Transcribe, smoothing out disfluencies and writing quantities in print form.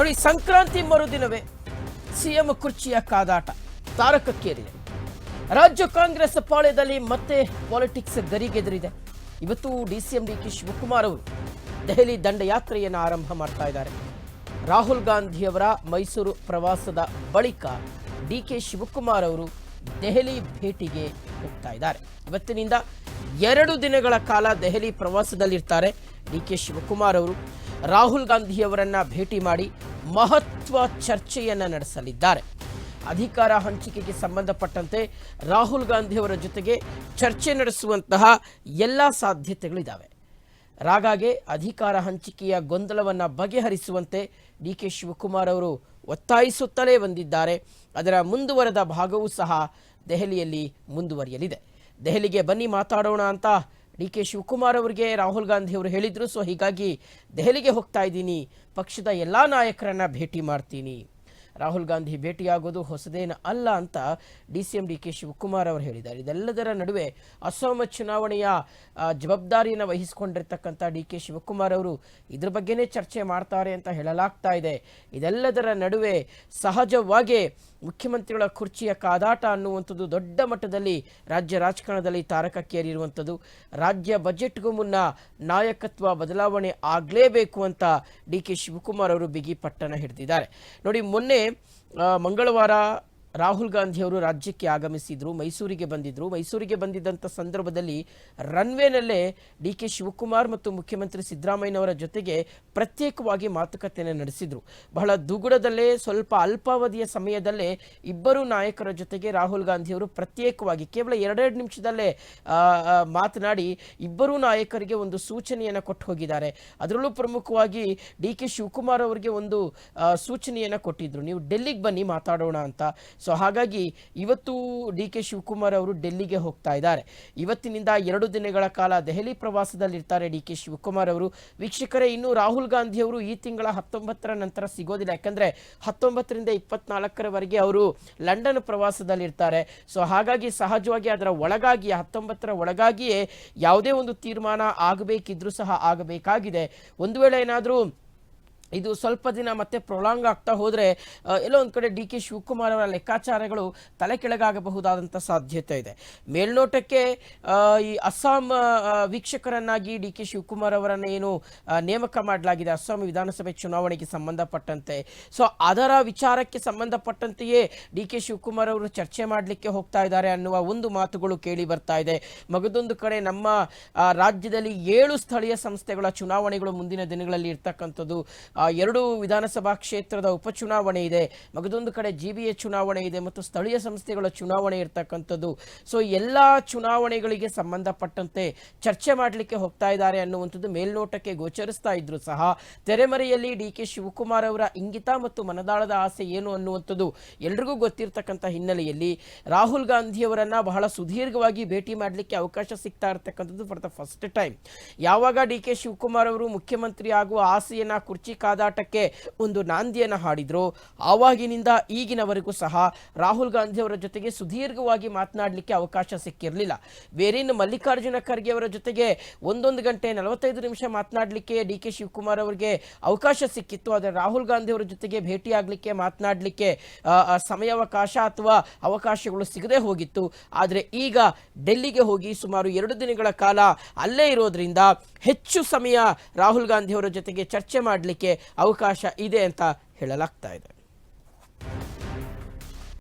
ನೋಡಿ, ಸಂಕ್ರಾಂತಿ ಮರುದಿನವೇ ಸಿಎಂ ಕುರ್ಚಿಯ ಕಾದಾಟ ತಾರಕಕ್ಕೇರಿದೆ. ರಾಜ್ಯ ಕಾಂಗ್ರೆಸ್ ಪಾಳ್ಯದಲ್ಲಿ ಮತ್ತೆ ಪಾಲಿಟಿಕ್ಸ್ ಗರಿಗೆದರಿದೆ. ಇವತ್ತು ಡಿಸಿಎಂ ಡಿಕೆ ಶಿವಕುಮಾರ್ ಅವರು ದೆಹಲಿ ದಂಡಯಾತ್ರೆಯನ್ನು ಆರಂಭ ಮಾಡ್ತಾ ಇದ್ದಾರೆ. ರಾಹುಲ್ ಗಾಂಧಿಯವರ ಮೈಸೂರು ಪ್ರವಾಸದ ಬಳಿಕ ಡಿಕೆ ಶಿವಕುಮಾರ್ ಅವರು ದೆಹಲಿ ಭೇಟಿಗೆ ಹೋಗ್ತಾ ಇದ್ದಾರೆ. ಇವತ್ತಿನಿಂದ 2 ದಿನಗಳ ಕಾಲ ದೆಹಲಿ ಪ್ರವಾಸದಲ್ಲಿರ್ತಾರೆ ಡಿಕೆ ಶಿವಕುಮಾರ್ ಅವರು. ರಾಹುಲ್ ಗಾಂಧಿಯವರನ್ನ ಭೇಟಿ ಮಾಡಿ ಮಹತ್ವ ಚರ್ಚೆಯನ್ನು ನಡೆಸಲಿದ್ದಾರೆ. ಅಧಿಕಾರ ಹಂಚಿಕೆಗೆ ಸಂಬಂಧಪಟ್ಟಂತೆ ರಾಹುಲ್ ಗಾಂಧಿಯವರ ಜೊತೆಗೆ ಚರ್ಚೆ ನಡೆಸುವಂತಹ ಎಲ್ಲ ಸಾಧ್ಯತೆಗಳಿದ್ದಾವೆ. ರಾಗಾಗೆ ಅಧಿಕಾರ ಹಂಚಿಕೆಯ ಗೊಂದಲವನ್ನು ಬಗೆಹರಿಸುವಂತೆ ಡಿಕೆ ಶಿವಕುಮಾರ್ ಅವರು ಒತ್ತಾಯಿಸುತ್ತಲೇ ಬಂದಿದ್ದಾರೆ. ಅದರ ಮುಂದುವರೆದ ಭಾಗವೂ ಸಹ ದೆಹಲಿಯಲ್ಲಿ ಮುಂದುವರಿಯಲಿದೆ. ದೆಹಲಿಗೆ ಬನ್ನಿ ಮಾತಾಡೋಣ ಅಂತ ಡಿಕೆ ಶಿವಕುಮಾರ್ ಅವರಿಗೆ ರಾಹುಲ್ ಗಾಂಧಿ ಅವರು ಹೇಳಿದ್ರು. ಸೊ ಹೀಗಾಗಿ ದೆಹಲಿಗೆ ಹೋಗ್ತಾ ಇದ್ದೀನಿ, ಪಕ್ಷದ ಎಲ್ಲ ನಾಯಕರನ್ನ ಭೇಟಿ ಮಾಡ್ತೀನಿ. ರಾಹುಲ್ ಗಾಂಧಿ ಭೇಟಿಯಾಗೋದು ಹೊಸದೇನು ಅಲ್ಲ ಅಂತ ಡಿಸಿಎಂ ಡಿಕೆ ಶಿವಕುಮಾರ್ ಅವರು ಹೇಳಿದ್ದಾರೆ. ಇದೆಲ್ಲದರ ನಡುವೆ ಅಸ್ಸಾಂ ಚುನಾವಣೆಯ ಜವಾಬ್ದಾರಿಯನ್ನು ವಹಿಸಿಕೊಂಡಿರ್ತಕ್ಕಂಥ ಡಿಕೆ ಶಿವಕುಮಾರ್ ಅವರು ಇದ್ರ ಬಗ್ಗೆನೇ ಚರ್ಚೆ ಮಾಡ್ತಾರೆ ಅಂತ ಹೇಳಲಾಗ್ತಾ ಇದೆ. ಇದೆಲ್ಲದರ ನಡುವೆ ಸಹಜವಾಗಿ ಮುಖ್ಯಮಂತ್ರಿಗಳ ಕುರ್ಚಿಯ ಕಾದಾಟ ಅನ್ನುವಂಥದ್ದು ದೊಡ್ಡ ಮಟ್ಟದಲ್ಲಿ ರಾಜ್ಯ ರಾಜಕಾರಣದಲ್ಲಿ ತಾರಕಕ್ಕೇರಿರುವಂಥದ್ದು. ರಾಜ್ಯ ಬಜೆಟ್ಗೂ ಮುನ್ನ ನಾಯಕತ್ವ ಬದಲಾವಣೆ ಆಗಲೇಬೇಕು ಅಂತ ಡಿಕೆ ಶಿವಕುಮಾರ್ ಅವರು ಬಿಗಿ ಪಟ್ಟಣ ಹಿಡಿದಿದ್ದಾರೆ. ನೋಡಿ, ಮೊನ್ನೆ ಮಂಗಳವಾರ ರಾಹುಲ್ ಗಾಂಧಿ ಅವರು ರಾಜ್ಯಕ್ಕೆ ಆಗಮಿಸಿದ್ರು, ಮೈಸೂರಿಗೆ ಬಂದಿದ್ರು. ಮೈಸೂರಿಗೆ ಬಂದಿದ್ದಂಥ ಸಂದರ್ಭದಲ್ಲಿ ರನ್ವೇನಲ್ಲೇ ಡಿಕೆ ಶಿವಕುಮಾರ್ ಮತ್ತು ಮುಖ್ಯಮಂತ್ರಿ ಸಿದ್ದರಾಮಯ್ಯನವರ ಜೊತೆಗೆ ಪ್ರತ್ಯೇಕವಾಗಿ ಮಾತುಕತೆಯನ್ನು ನಡೆಸಿದ್ರು. ಬಹಳ ದುಗುಡದಲ್ಲೇ ಸ್ವಲ್ಪ ಅಲ್ಪಾವಧಿಯ ಸಮಯದಲ್ಲೇ ಇಬ್ಬರು ನಾಯಕರ ಜೊತೆಗೆ ರಾಹುಲ್ ಗಾಂಧಿ ಅವರು ಪ್ರತ್ಯೇಕವಾಗಿ ಕೇವಲ 2 ನಿಮಿಷದಲ್ಲೇ ಮಾತನಾಡಿ ಇಬ್ಬರೂ ನಾಯಕರಿಗೆ ಒಂದು ಸೂಚನೆಯನ್ನು ಕೊಟ್ಟು ಹೋಗಿದ್ದಾರೆ. ಅದರಲ್ಲೂ ಪ್ರಮುಖವಾಗಿ ಡಿಕೆ ಶಿವಕುಮಾರ್ ಅವರಿಗೆ ಒಂದು ಸೂಚನೆಯನ್ನು ಕೊಟ್ಟಿದ್ರು, ನೀವು ಡೆಲ್ಲಿಗೆ ಬನ್ನಿ ಮಾತಾಡೋಣ ಅಂತ. ಸೊ ಹಾಗಾಗಿ ಇವತ್ತು ಡಿಕೆ ಶಿವಕುಮಾರ್ ಅವರು ಡೆಲ್ಲಿಗೆ ಹೋಗ್ತಾ ಇದ್ದಾರೆ. ಇವತ್ತಿನಿಂದ 2 ದಿನಗಳ ಕಾಲ ದೆಹಲಿ ಪ್ರವಾಸದಲ್ಲಿರ್ತಾರೆ ಡಿಕೆ ಶಿವಕುಮಾರ್ ಅವರು. ವೀಕ್ಷಕರೇ, ಇನ್ನು ರಾಹುಲ್ ಗಾಂಧಿ ಅವರು ಈ ತಿಂಗಳ 19ರ ನಂತರ ಸಿಗೋದಿಲ್ಲ. ಯಾಕಂದ್ರೆ 19ರಿಂದ 24ರವರೆಗೆ ಅವರು ಲಂಡನ್ ಪ್ರವಾಸದಲ್ಲಿರ್ತಾರೆ. ಸೊ ಹಾಗಾಗಿ ಸಹಜವಾಗಿ ಅದರ ಒಳಗಾಗಿ 19ರ ಒಳಗಾಗಿಯೇ ಯಾವುದೇ ಒಂದು ತೀರ್ಮಾನ ಆಗಬೇಕಿದ್ರೂ ಸಹ ಆಗಬೇಕಾಗಿದೆ. ಒಂದು ವೇಳೆ ಏನಾದರೂ ಇದು ಸ್ವಲ್ಪ ದಿನ ಮತ್ತೆ ಪ್ರೊಲಾಂಗ್ ಆಗ್ತಾ ಹೋದರೆ ಎಲ್ಲೋ ಒಂದು ಕಡೆ ಡಿ ಕೆ ಶಿವಕುಮಾರ್ ಅವರ ಲೆಕ್ಕಾಚಾರಗಳು ತಲೆ ಕೆಳಗಾಗಬಹುದಾದಂಥ ಸಾಧ್ಯತೆ ಇದೆ. ಮೇಲ್ನೋಟಕ್ಕೆ ಈ ಅಸ್ಸಾಂ ವೀಕ್ಷಕರನ್ನಾಗಿ ಡಿ ಕೆ ಶಿವಕುಮಾರ್ ಅವರನ್ನು ಏನು ನೇಮಕ ಮಾಡಲಾಗಿದೆ ಅಸ್ಸಾಂ ವಿಧಾನಸಭೆ ಚುನಾವಣೆಗೆ ಸಂಬಂಧಪಟ್ಟಂತೆ, ಸೊ ಅದರ ವಿಚಾರಕ್ಕೆ ಸಂಬಂಧಪಟ್ಟಂತೆಯೇ ಡಿ ಕೆ ಶಿವಕುಮಾರ್ ಅವರು ಚರ್ಚೆ ಮಾಡಲಿಕ್ಕೆ ಹೋಗ್ತಾ ಇದ್ದಾರೆ ಅನ್ನುವ ಒಂದು ಮಾತುಗಳು ಕೇಳಿ ಬರ್ತಾ ಇದೆ. ಮಗದೊಂದು ಕಡೆ ನಮ್ಮ ರಾಜ್ಯದಲ್ಲಿ 7 ಸ್ಥಳೀಯ ಸಂಸ್ಥೆಗಳ ಚುನಾವಣೆಗಳು ಮುಂದಿನ ದಿನಗಳಲ್ಲಿ ಇರ್ತಕ್ಕಂಥದ್ದು. 2 ವಿಧಾನಸಭಾ ಕ್ಷೇತ್ರದ ಉಪಚುನಾವಣೆ ಇದೆ, ಮಗದೊಂದು ಕಡೆ GBA ಚುನಾವಣೆ ಇದೆ ಮತ್ತು ಸ್ಥಳೀಯ ಸಂಸ್ಥೆಗಳ ಚುನಾವಣೆ ಇರ್ತಕ್ಕಂಥದ್ದು. ಸೊ ಎಲ್ಲ ಚುನಾವಣೆಗಳಿಗೆ ಸಂಬಂಧಪಟ್ಟಂತೆ ಚರ್ಚೆ ಮಾಡಲಿಕ್ಕೆ ಹೋಗ್ತಾ ಇದ್ದಾರೆ ಅನ್ನುವಂಥದ್ದು ಮೇಲ್ನೋಟಕ್ಕೆ ಗೋಚರಿಸ್ತಾ ಇದ್ರು ಸಹ ತೆರೆಮರೆಯಲ್ಲಿ ಡಿ ಕೆ ಶಿವಕುಮಾರ್ ಅವರ ಇಂಗಿತ ಮತ್ತು ಮನದಾಳದ ಆಸೆ ಏನು ಅನ್ನುವಂಥದ್ದು ಎಲ್ರಿಗೂ ಗೊತ್ತಿರತಕ್ಕಂಥ ಹಿನ್ನೆಲೆಯಲ್ಲಿ ರಾಹುಲ್ ಗಾಂಧಿಯವರನ್ನ ಬಹಳ ಸುದೀರ್ಘವಾಗಿ ಭೇಟಿ ಮಾಡಲಿಕ್ಕೆ ಅವಕಾಶ ಸಿಗ್ತಾ ಇರತಕ್ಕಂಥದ್ದು ಫಾರ್ ದ ಫಸ್ಟ್ ಟೈಮ್. ಯಾವಾಗ ಡಿ ಕೆ ಶಿವಕುಮಾರ್ ಅವರು ಮುಖ್ಯಮಂತ್ರಿ ಆಗುವ ಆಸೆಯನ್ನ ಕುರ್ಚಿ ಕಾದಾಟಕ್ಕೆ ಒಂದು ನಾಂದಿಯನ್ನು ಹಾಡಿದ್ರು, ಆವಾಗಿನಿಂದ ಈಗಿನವರೆಗೂ ಸಹ ರಾಹುಲ್ ಗಾಂಧಿ ಅವರ ಜೊತೆಗೆ ಸುದೀರ್ಘವಾಗಿ ಮಾತನಾಡಲಿಕ್ಕೆ ಅವಕಾಶ ಸಿಕ್ಕಿರಲಿಲ್ಲ. ಬೇರೇನು ಮಲ್ಲಿಕಾರ್ಜುನ ಖರ್ಗೆ ಅವರ ಜೊತೆಗೆ 1 ಗಂಟೆ 45 ನಿಮಿಷ ಮಾತನಾಡಲಿಕ್ಕೆ ಡಿ ಕೆ ಶಿವಕುಮಾರ್ ಅವರಿಗೆ ಅವಕಾಶ ಸಿಕ್ಕಿತ್ತು. ಆದರೆ ರಾಹುಲ್ ಗಾಂಧಿ ಅವರ ಜೊತೆಗೆ ಭೇಟಿಯಾಗಲಿಕ್ಕೆ ಮಾತನಾಡಲಿಕ್ಕೆ ಸಮಯಾವಕಾಶ ಅಥವಾ ಅವಕಾಶಗಳು ಸಿಗದೆ ಹೋಗಿತ್ತು. ಆದರೆ ಈಗ ಡೆಲ್ಲಿಗೆ ಹೋಗಿ ಸುಮಾರು 2 ದಿನಗಳ ಕಾಲ ಅಲ್ಲೇ ಇರೋದ್ರಿಂದ ಹೆಚ್ಚು ಸಮಯ ರಾಹುಲ್ ಗಾಂಧಿ ಅವರ ಜೊತೆಗೆ ಚರ್ಚೆ ಮಾಡಲಿಕ್ಕೆ ಅವಕಾಶ ಇದೆ ಅಂತ ಹೇಳಲಾಗ್ತಾ ಇದೆ.